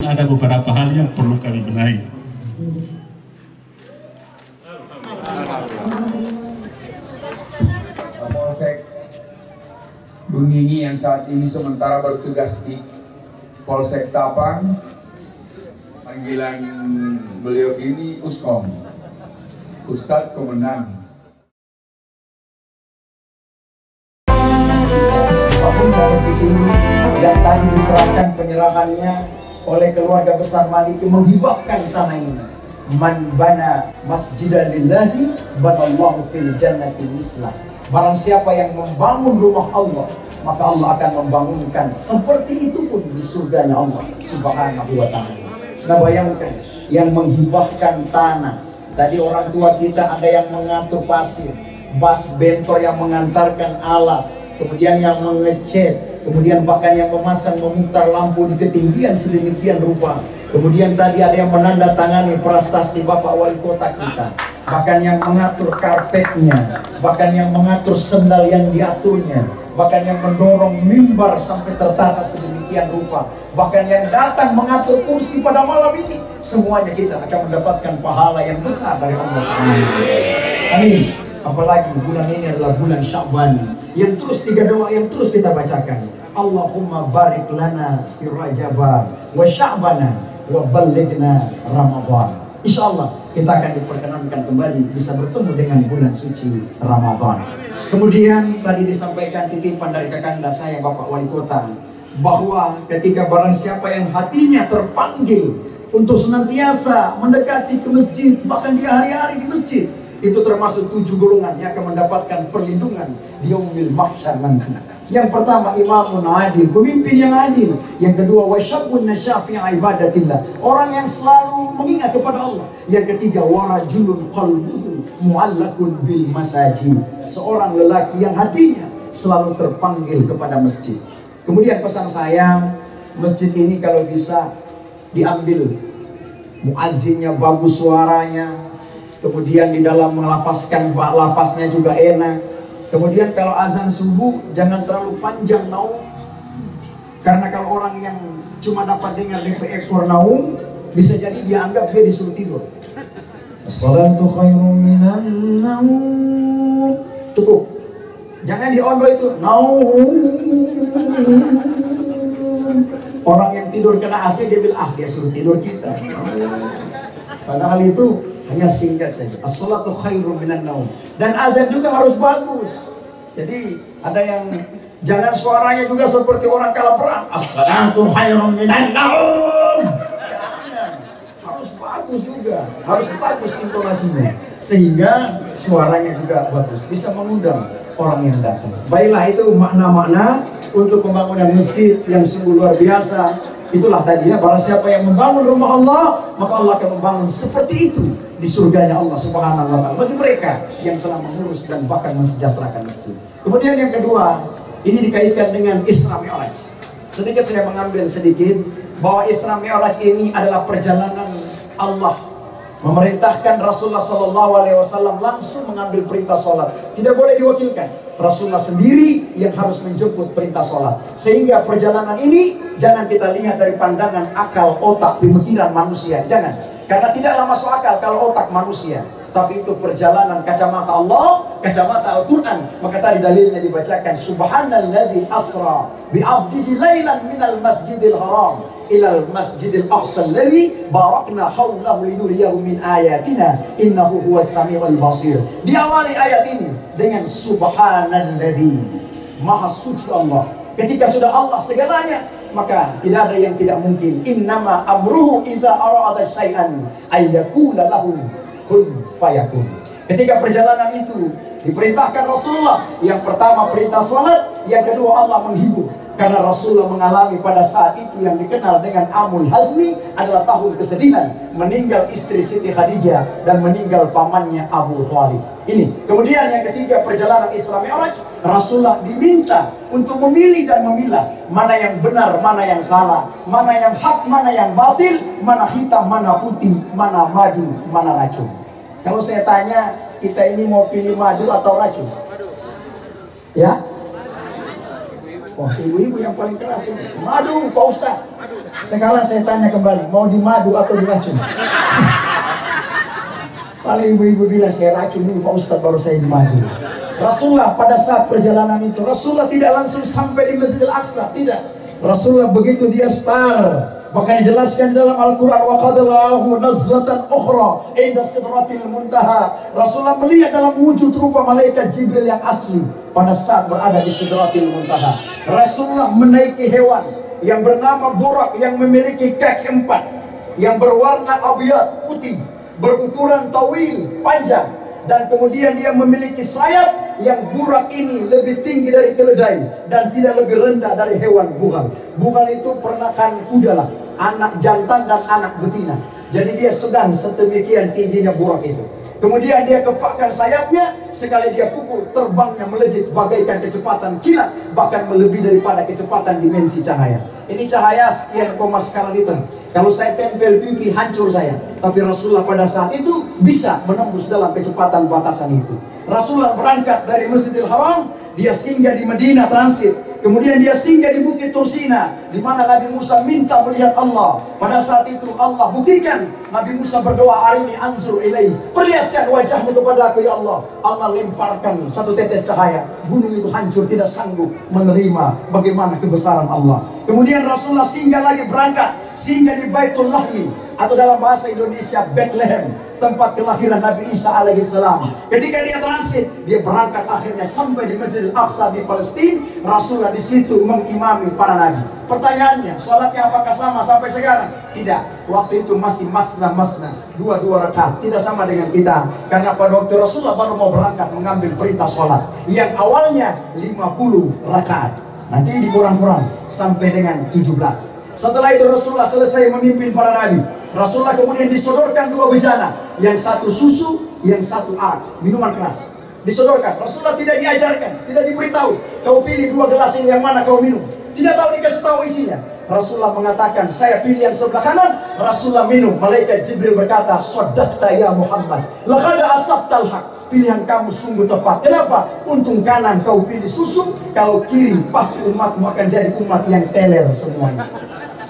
Ada beberapa hal yang perlu kami benahi. Polsek Bungingi yang saat ini sementara bertugas di Polsek Tapang, panggilan beliau ini Uskom, Ustadz Komandan. Apapun dari ini yang tadi diserahkan penyerahannya oleh keluarga besar Maliki menghibahkan tanah ini. Man bana masjidan lillahi banallahu fil jannati mislah. Barang siapa yang membangun rumah Allah, maka Allah akan membangunkan seperti itu pun di surganya Allah Subhanahu wa ta'ala. Nah, bayangkan yang menghibahkan tanah. Tadi orang tua kita ada yang mengatur pasir, bas bentor yang mengantarkan alat, kemudian yang mengecat, kemudian bahkan yang memasang memutar lampu di ketinggian sedemikian rupa. Kemudian tadi ada yang menandatangani prasasti Bapak Wali Kota kita, bahkan yang mengatur karpetnya, bahkan yang mengatur sendal yang diaturnya, bahkan yang mendorong mimbar sampai tertata sedemikian rupa, bahkan yang datang mengatur kursi pada malam ini. Semuanya kita akan mendapatkan pahala yang besar dari Allah Subhanahu. Amin. Apalagi bulan ini adalah bulan Sya'ban yang terus 3 doa yang terus kita bacakan. Allahumma barik lana fi Rajaba wa Sya'bana wa ballighna Ramadan. Insyaallah kita akan diperkenankan kembali bisa bertemu dengan bulan suci Ramadan. Kemudian tadi disampaikan titipan dari kakanda saya Bapak Wali Kota bahwa ketika barang siapa yang hatinya terpanggil untuk senantiasa mendekati ke masjid, bahkan dia hari-hari di masjid, itu termasuk 7 golongan yang akan mendapatkan perlindungan di yaumil mahsyar nanti. Yang pertama, imamun adil, pemimpin yang adil. Yang kedua, wasyabun nasyafi ibadatillah, orang yang selalu mengingat kepada Allah. Yang ketiga, warajulun qalbuhu mu'allakun bil masajid, seorang lelaki yang hatinya selalu terpanggil kepada masjid. Kemudian pesan saya, masjid ini kalau bisa diambil muazzinnya bagus suaranya, kemudian di dalam melafazkan lafaznya juga enak. Kemudian kalau azan subuh jangan terlalu panjang naum, karena kalau orang yang cuma dapat dengar di ekor naum, bisa jadi dia anggap dia disuruh tidur. As-salatu khairum minan naum. Cukup. Jangan diondo itu naum. Orang yang tidur kena AC dia bilang, dia suruh tidur kita. Padahal itu hanya singkat saja. As-salatu khairum minan naum. Dan azan juga harus bagus. Jadi ada yang jangan suaranya juga seperti orang kalah perang. As-salatu khairum minan naum. Jangan. Harus bagus juga. Harus bagus intonasinya. Sehingga suaranya juga bagus. Bisa mengundang orang yang datang. Baiklah, itu makna-makna untuk pembangunan masjid yang sungguh luar biasa. Itulah tadi ya, barang siapa yang membangun rumah Allah, maka Allah akan membangun seperti itu di surganya Allah Subhanahu wa ta'ala bagi mereka yang telah mengurus dan bahkan mensejahterakan masjid. Kemudian yang kedua, ini dikaitkan dengan Isra Mi'raj. Sedikit saya mengambil sedikit bahwa Isra Mi'raj ini adalah perjalanan Allah memerintahkan Rasulullah SAW langsung mengambil perintah sholat. Tidak boleh diwakilkan. Rasulullah sendiri yang harus menjemput perintah sholat. Sehingga perjalanan ini jangan kita lihat dari pandangan akal, otak, pemikiran manusia. Jangan. Karena tidaklah masuk akal kalau otak manusia. Tapi itu perjalanan kacamata Allah, kacamata Al-Quran. Maka tadi dalilnya dibacakan, Subhanalladzi asra bi'abdihi laylan minal masjidil haram ilal masjidil aqsa alladzi barakna haulahu linuriyahu min ayatina innahu huwas samiul basir. Diawali ayat ini dengan Subhanalladzi, maha suci Allah. Ketika sudah Allah segalanya, maka tidak ada yang tidak mungkin. Innama amruhu iza arada syai'an ayyakula lahu kun fayakun. Ketika perjalanan itu diperintahkan Rasulullah, yang pertama perintah sholat, yang kedua Allah menghibur. Karena Rasulullah mengalami pada saat itu yang dikenal dengan Amul Hazmi, adalah tahun kesedihan, meninggal istri Siti Khadijah dan meninggal pamannya Abu Thalib. Ini. Kemudian yang ketiga, perjalanan Isra Mi'raj, Rasulullah diminta untuk memilih dan memilah mana yang benar, mana yang salah, mana yang hak, mana yang batil, mana hitam, mana putih, mana madu, mana racun. Kalau saya tanya, kita ini mau pilih madu atau racun? Ya? Wah, ibu-ibu yang paling keras ini. Madu, Pak Ustaz. Sekarang saya tanya kembali, mau dimadu atau diracun? Paling ibu-ibu bilang saya racun ini Pak Ustadz, baru saya dimadu. Rasulullah pada saat perjalanan itu, Rasulullah tidak langsung sampai di Masjidil Aqsa, tidak. Rasulullah begitu dia start, bahkan dijelaskan di dalam Al-Quran, wa qadalahu nazlatan ukhra inda sidratil muntaha. Rasulullah melihat dalam wujud rupa malaikat Jibril yang asli pada saat berada di sidratil muntaha. Rasulullah menaiki hewan yang bernama burak, yang memiliki kaki 4, yang berwarna abyad putih, berukuran tawil panjang, dan kemudian dia memiliki sayap yang burak ini lebih tinggi dari keledai dan tidak lebih rendah dari hewan bugal. Bugal itu peranakan kuda lah, anak jantan dan anak betina. Jadi dia sedang sedemikian tingginya burak itu. Kemudian dia kepakkan sayapnya, sekali dia pukul terbangnya melejit bagaikan kecepatan kilat, bahkan melebihi daripada kecepatan dimensi cahaya. Ini cahaya sekian koma skala liter. Kalau saya tempel pipi hancur saya. Tapi Rasulullah pada saat itu bisa menembus dalam kecepatan batasan itu. Rasulullah berangkat dari Masjidil Haram, dia singgah di Madinah transit. Kemudian dia singgah di Bukit Tursina, di mana Nabi Musa minta melihat Allah. Pada saat itu Allah buktikan. Nabi Musa berdoa, arini anzur ilaih, perlihatkan wajahmu kepada aku ya Allah. Allah lemparkan satu tetes cahaya. Gunung itu hancur, tidak sanggup menerima bagaimana kebesaran Allah. Kemudian Rasulullah singgah lagi, berangkat, singgah di Baitul Lahmi, atau dalam bahasa Indonesia Bethlehem, tempat kelahiran Nabi Isa alaihissalam. Ketika dia transit, dia berangkat akhirnya sampai di Masjidil Aqsa di Palestina. Rasulullah di situ mengimami para nabi. Pertanyaannya, sholatnya apakah sama sampai sekarang? Tidak. Waktu itu masih masna, dua rakaat. Tidak sama dengan kita. Karena pada waktu Rasulullah baru mau berangkat mengambil perintah sholat, yang awalnya 50 rakaat. Nanti dikurang-kurang sampai dengan 17. Setelah itu Rasulullah selesai memimpin para nabi. Rasulullah kemudian disodorkan 2 bejana, yang satu susu, yang satu arak, minuman keras. Disodorkan. Rasulullah tidak diajarkan, tidak diberitahu, kau pilih 2 gelas ini yang mana kau minum. Tidak tahu, dikasih tahu isinya. Rasulullah mengatakan, saya pilih yang sebelah kanan. Rasulullah minum. Malaikat Jibril berkata, shadaqta ya Muhammad, laqad asabtal haq. Pilihan kamu sungguh tepat. Kenapa? Untung kanan kau pilih susu, kalau kiri pasti umatmu akan jadi umat yang teler semuanya.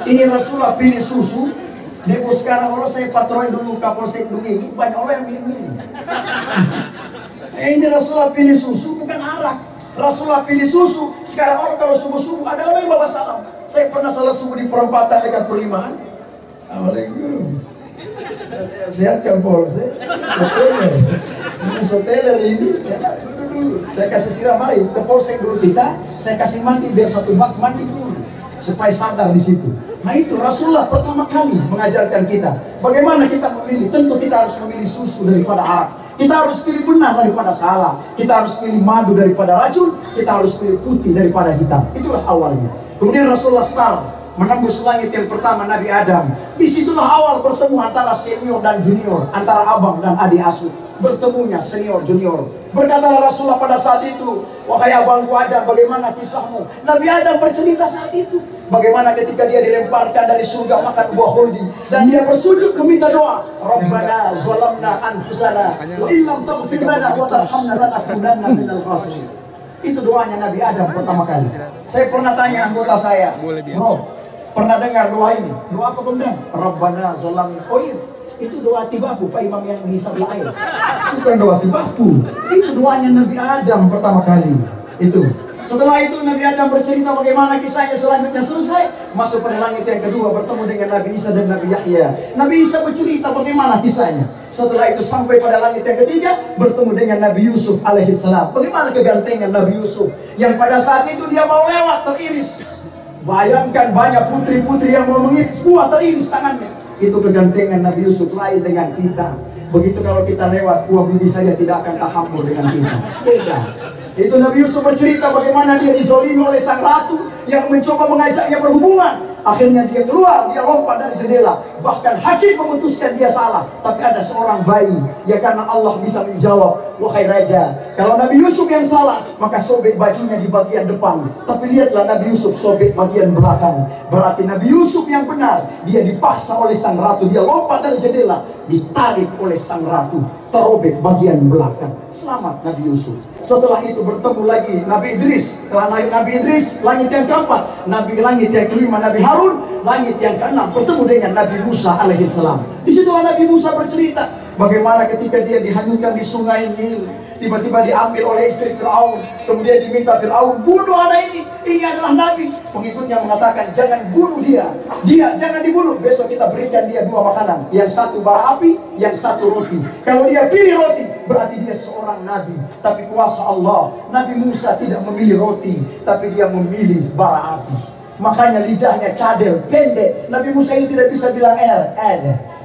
Ini Rasulullah pilih susu. Demo sekarang kalau saya patroli dulu Kapolsek ini, banyak orang yang minum-minum. Ini Rasulullah pilih susu, bukan arak. Rasulullah pilih susu. Sekarang orang kalau subuh-subuh ada orang yang bawa salam. Saya pernah salah subuh di perempatan dekat Perlimaan. Assalamualaikum. Sehat Kapolsek. Soteler ini ya, dulu. Saya kasih siram mari ke Polsek dulu kita. Saya kasih mandi biar satu bak mandi dulu supaya sadar di situ. Nah itu Rasulullah pertama kali mengajarkan kita bagaimana kita memilih. Tentu kita harus memilih susu daripada arak. Kita harus pilih benar daripada salah. Kita harus pilih madu daripada racun. Kita harus pilih putih daripada hitam. Itulah awalnya. Kemudian Rasulullah start menembus langit yang pertama Nabi Adam. Disitulah awal bertemu antara senior dan junior, antara abang dan adik asuh. Bertemunya senior junior. Berkatalah Rasulullah pada saat itu, wahai abangku Adam, bagaimana kisahmu? Nabi Adam bercerita saat itu bagaimana ketika dia dilemparkan dari surga makan buah khuldi, dan dia bersujud meminta doa, Rabbana zalamna anfusana wa illam taghfir lana wa tarhamna lanakunanna minal khasirin. Itu doanya Nabi Adam pertama kali. Saya pernah tanya anggota saya, bro, pernah dengar doa ini? Doa apa kemudian? Rabbana zalamna. Oh iya, itu doa tibaku Pak Imam yang di sebelah air. Bukan doa tibaku. Itu doanya Nabi Adam pertama kali. Itu. Setelah itu Nabi Adam bercerita bagaimana kisahnya selanjutnya selesai. Masuk pada langit yang kedua bertemu dengan Nabi Isa dan Nabi Yahya. Nabi Isa bercerita bagaimana kisahnya. Setelah itu sampai pada langit yang ketiga bertemu dengan Nabi Yusuf alaihissalam. Bagaimana kegantengan Nabi Yusuf yang pada saat itu dia mau lewat teriris. Bayangkan banyak putri-putri yang mau mengiris buah teriris tangannya. Itu kegantengan Nabi Yusuf, lain dengan kita. Begitu kalau kita lewat, buah budi saja tidak akan tahammul dengan kita. Beda. Itu Nabi Yusuf bercerita bagaimana dia dizolimi oleh sang ratu yang mencoba mengajaknya berhubungan. Akhirnya dia keluar, dia lompat dari jendela. Bahkan hakim memutuskan dia salah. Tapi ada seorang bayi, ya karena Allah bisa menjawab, wahai raja, kalau Nabi Yusuf yang salah, maka sobek bajunya di bagian depan. Tapi lihatlah Nabi Yusuf sobek bagian belakang. Berarti Nabi Yusuf yang benar. Dia dipaksa oleh sang ratu, dia lompat dari jendela, ditarik oleh sang ratu. terobek bagian belakang. Selamat Nabi Yusuf. Setelah itu bertemu lagi Nabi Idris. Setelah Nabi Idris, langit yang keempat, langit yang kelima Nabi Harun, langit yang keenam bertemu dengan Nabi Musa alaihissalam. Disitulah Nabi Musa bercerita bagaimana ketika dia dihanyutkan di sungai Nil, tiba-tiba diambil oleh istri Fir'aun, kemudian diminta Fir'aun, bunuh anak ini adalah Nabi. Pengikutnya mengatakan, jangan bunuh dia jangan dibunuh, besok kita berikan dia dua makanan, yang satu bara api, yang satu roti. Kalau dia pilih roti, berarti dia seorang Nabi. Tapi kuasa Allah, Nabi Musa tidak memilih roti, tapi dia memilih bara api. Makanya lidahnya cadel, pendek. Nabi Musa ini tidak bisa bilang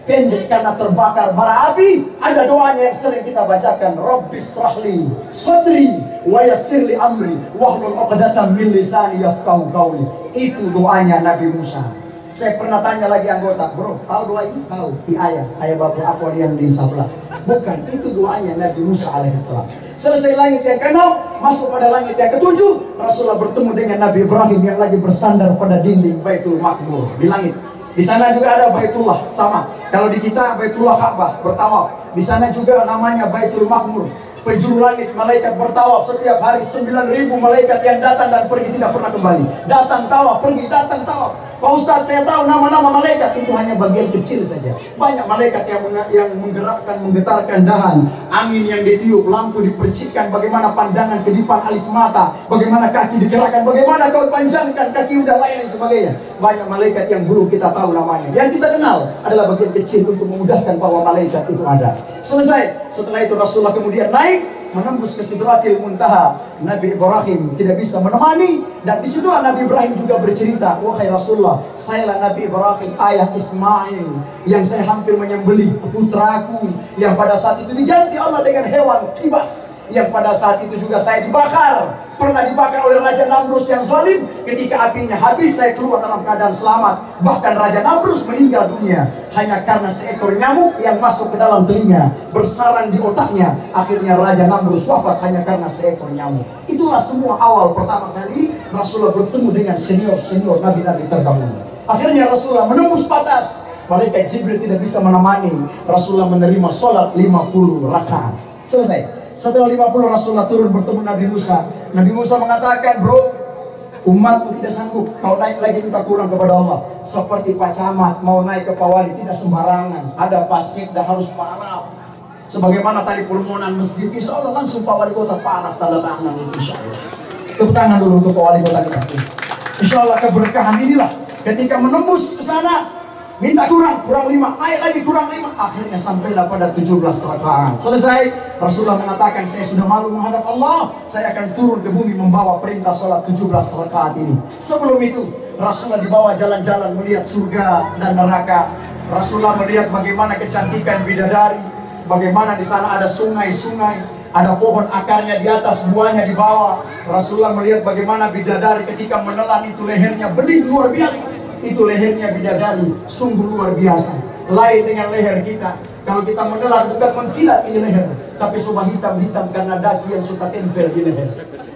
pendek karena terbakar bara api. Ada doanya yang sering kita bacakan, Rabbis rahli sadri wa yassirli amri wahlul 'uqdatam min lisani yafqahu qawli. Itu doanya Nabi Musa. Saya pernah tanya lagi anggota, bro, tahu doa ini? Tahu, di ayah bapak aku yang di sebelah. Bukan, itu doanya Nabi Musa alaihissalam. Selesai langit yang keenam, masuk pada langit yang ketujuh, Rasulullah bertemu dengan Nabi Ibrahim yang lagi bersandar pada dinding Baitul Maqmur di langit. Di sana juga ada Baitullah, sama. Kalau di kita Baitullah Ka'bah bertawaf. Di sana juga namanya Baitul Maqmur. Penjuru langit, malaikat bertawaf setiap hari. 9.000 malaikat yang datang dan pergi tidak pernah kembali. Datang tawaf, pergi, datang tawaf. Pak Ustadz, saya tahu nama-nama malaikat, itu hanya bagian kecil saja. Banyak malaikat yang menggerakkan, menggetarkan dahan, angin yang ditiup, lampu dipercikkan, bagaimana pandangan kedipan alis mata, bagaimana kaki digerakkan, bagaimana kau panjangkan kaki udah lain dan sebagainya. Banyak malaikat yang belum kita tahu namanya. Yang kita kenal adalah bagian kecil untuk memudahkan bahwa malaikat itu ada. Selesai. Setelah itu Rasulullah kemudian naik menembus ke Sidratil Muntaha. Nabi Ibrahim tidak bisa menemani, dan di situ Nabi Ibrahim juga bercerita, wahai Rasulullah, sayalah Nabi Ibrahim ayah Ismail yang saya hampir menyembelih putraku, yang pada saat itu diganti Allah dengan hewan kibas, yang pada saat itu juga saya dibakar. Pernah dibakar oleh Raja Namrus yang zalim. Ketika apinya habis, saya keluar dalam keadaan selamat. Bahkan Raja Namrus meninggal dunia hanya karena seekor nyamuk yang masuk ke dalam telinga, bersarang di otaknya. Akhirnya Raja Namrus wafat hanya karena seekor nyamuk. Itulah semua awal pertama kali Rasulullah bertemu dengan senior-senior nabi-nabi terdahulu. Akhirnya Rasulullah menembus batas. Malaikat Jibril tidak bisa menemani. Rasulullah menerima sholat 50 rakaat. Selesai. Setelah 50 Rasulullah turun bertemu Nabi Musa. Nabi Musa mengatakan, bro, umatmu tidak sanggup, kau naik lagi minta kurang kepada Allah. Seperti Pak Camat mau naik ke Pak Wali, tidak sembarangan, ada pasif dan harus paraf. Sebagaimana tadi permohonan masjid, insya Allah langsung Pak Wali Kota paraf, tanda tangan itu insya Allah. Tepuk tangan dulu untuk Pak Wali Kota kita. Insya Allah keberkahan inilah ketika menembus ke sana, minta kurang 5, naik lagi kurang 5, akhirnya sampailah pada 17 rakaat. Selesai, Rasulullah mengatakan, saya sudah malu menghadap Allah, saya akan turun ke bumi membawa perintah sholat 17 rakaat ini. Sebelum itu, Rasulullah dibawa jalan-jalan melihat surga dan neraka. Rasulullah melihat bagaimana kecantikan bidadari, bagaimana di sana ada sungai-sungai, ada pohon akarnya di atas, buahnya di bawah. Rasulullah melihat bagaimana bidadari ketika menelan itu lehernya bening luar biasa. Itu lehernya bidadari, sungguh luar biasa. Lain dengan leher kita. Kalau kita menelan bukan mengkilat ini leher, tapi sudah hitam-hitam karena daki yang suka tempel di leher.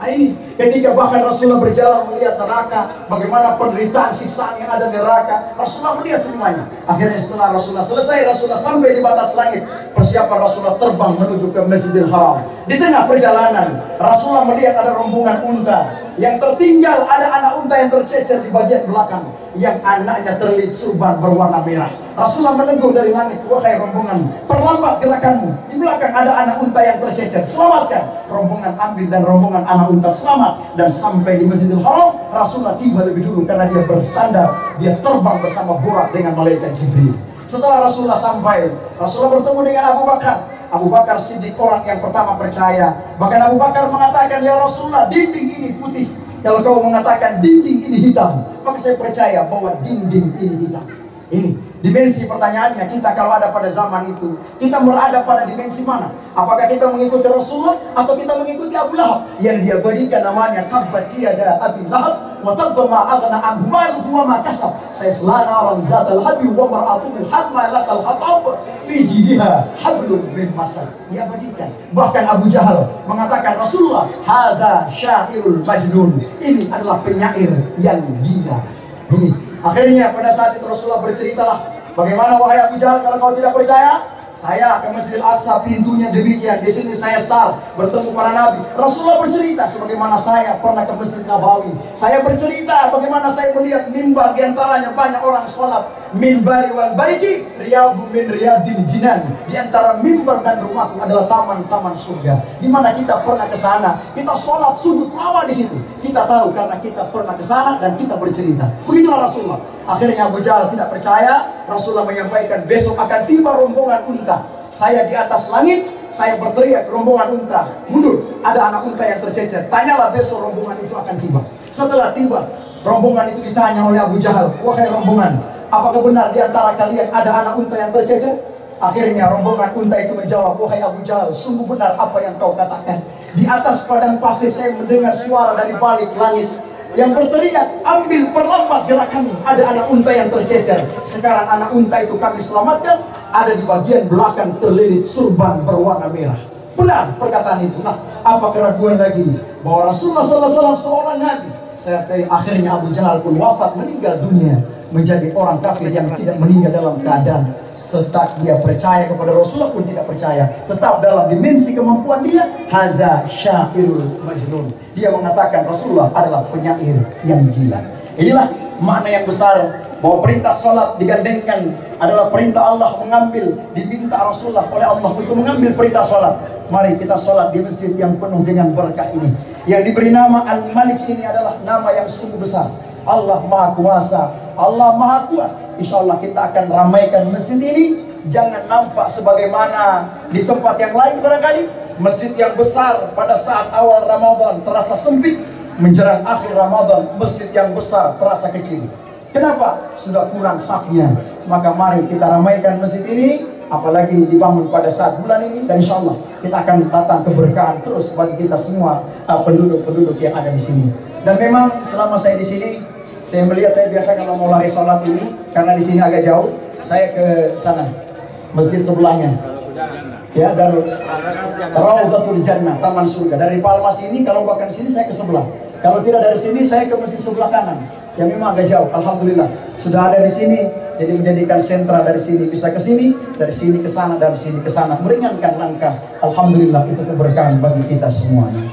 Nah, ini ketika bahkan Rasulullah berjalan melihat neraka, bagaimana penderitaan siksaan yang ada di neraka, Rasulullah melihat semuanya. Akhirnya setelah Rasulullah selesai, Rasulullah sampai di batas langit. Persiapan Rasulullah terbang menuju ke Masjidil Haram. Di tengah perjalanan, Rasulullah melihat ada rombongan unta. Yang tertinggal ada anak unta yang tercecer di bagian belakang, yang anaknya terlilit surban berwarna merah. Rasulullah menegur dari langit, wahai rombongan, perlambat gerakanmu. Di belakang ada anak unta yang tercecer, selamatkan. Rombongan ambil dan rombongan anak unta selamat. Dan sampai di Masjidil Haram, Rasulullah tiba lebih dulu karena dia bersandar, dia terbang bersama Burak dengan malaikat Jibril. Setelah Rasulullah sampai, Rasulullah bertemu dengan Abu Bakar. Abu Bakar Siddiq, orang yang pertama percaya. Bahkan Abu Bakar mengatakan, ya Rasulullah, dinding ini putih. Kalau kau mengatakan dinding ini hitam, maka saya percaya bahwa dinding ini hitam. Ini dimensi pertanyaannya, kita kalau ada pada zaman itu, kita berada pada dimensi mana? Apakah kita mengikuti Rasulullah atau kita mengikuti Abu Lahab yang dia berikan namanya tabbat yada Abi Lahab wa tabba ma aghna anhu maluhu wa ma kasab. Saya selana zatal habi wa mar'atuhu hamalatal hatab fi jidha hablum min masad. Dia berikan. Bahkan Abu Jahal mengatakan Rasulullah haza syairul majnun. Ini adalah penyair yang gila. Ini akhirnya pada saat itu Rasulullah berceritalah, bagaimana wahai Abu Jahal, kalau kau tidak percaya, Saya ke Masjidil Aqsa, pintunya demikian. Di sini saya start bertemu para nabi. Rasulullah bercerita sebagaimana saya pernah ke Masjid Nabawi. Saya bercerita bagaimana saya melihat mimbar, diantaranya banyak orang sholat. Mimbari wal baiti riyadhum min riyadil jinan. Di antara mimbar dan rumahku adalah taman-taman surga. Di mana kita pernah ke sana, kita sholat sujud awal di situ. Kita tahu karena kita pernah ke sana dan kita bercerita. Begitulah Rasulullah. Akhirnya Abu Jahal tidak percaya. Rasulullah menyampaikan besok akan tiba rombongan unta. Saya di atas langit, saya berteriak rombongan unta, mundur. Ada anak unta yang tercecer. Tanyalah besok rombongan itu akan tiba. Setelah tiba, rombongan itu ditanya oleh Abu Jahal, wahai rombongan, apakah benar di antara kalian ada anak unta yang tercecer? Akhirnya rombongan unta itu menjawab, wahai Abu Jahal, sungguh benar apa yang kau katakan. Di atas padang pasir saya mendengar suara dari balik langit yang berteriak, ambil perlambat gerakanmu, ada anak unta yang tercecer. Sekarang anak unta itu kami selamatkan, ada di bagian belakang terlilit surban berwarna merah. Benar perkataan itu. Nah, apa keraguan lagi bahwa Rasulullah SAW seorang nabi? Akhirnya Abu Jahal pun wafat, meninggal dunia, menjadi orang kafir yang tidak meninggal dalam keadaan setak dia percaya kepada Rasulullah pun tidak percaya, tetap dalam dimensi kemampuan dia. Haza syairul majnun. Dia mengatakan Rasulullah adalah penyair yang gila. Inilah makna yang besar bahwa perintah sholat digandengkan adalah perintah Allah, mengambil, diminta Rasulullah oleh Allah untuk mengambil perintah sholat. Mari kita sholat di masjid yang penuh dengan berkah ini. Yang diberi nama Al-Malik ini adalah nama yang sungguh besar. Allah Maha Kuasa, Allah Maha Kuat. Insya Allah kita akan ramaikan masjid ini. Jangan nampak sebagaimana di tempat yang lain barangkali. Masjid yang besar pada saat awal Ramadan terasa sempit, menjelang akhir Ramadan masjid yang besar terasa kecil. Kenapa? Sudah kurang safnya. Maka mari kita ramaikan masjid ini, apalagi dibangun pada saat bulan ini, dan insya Allah kita akan datang keberkahan terus bagi kita semua penduduk-penduduk yang ada di sini. Dan memang selama saya di sini, saya melihat, saya biasa kalau mau lari sholat ini, karena di sini agak jauh, saya ke sana, masjid sebelahnya, ya, dan Raudhatul Jannah, taman surga. Dari Palmas ini, kalau bahkan sini saya ke sebelah. Kalau tidak dari sini, saya ke masjid sebelah kanan, yang memang agak jauh. Alhamdulillah sudah ada di sini, jadi menjadikan sentra dari sini bisa ke sini, dari sini ke sana, dari sini ke sana, meringankan langkah. Alhamdulillah itu keberkahan bagi kita semuanya.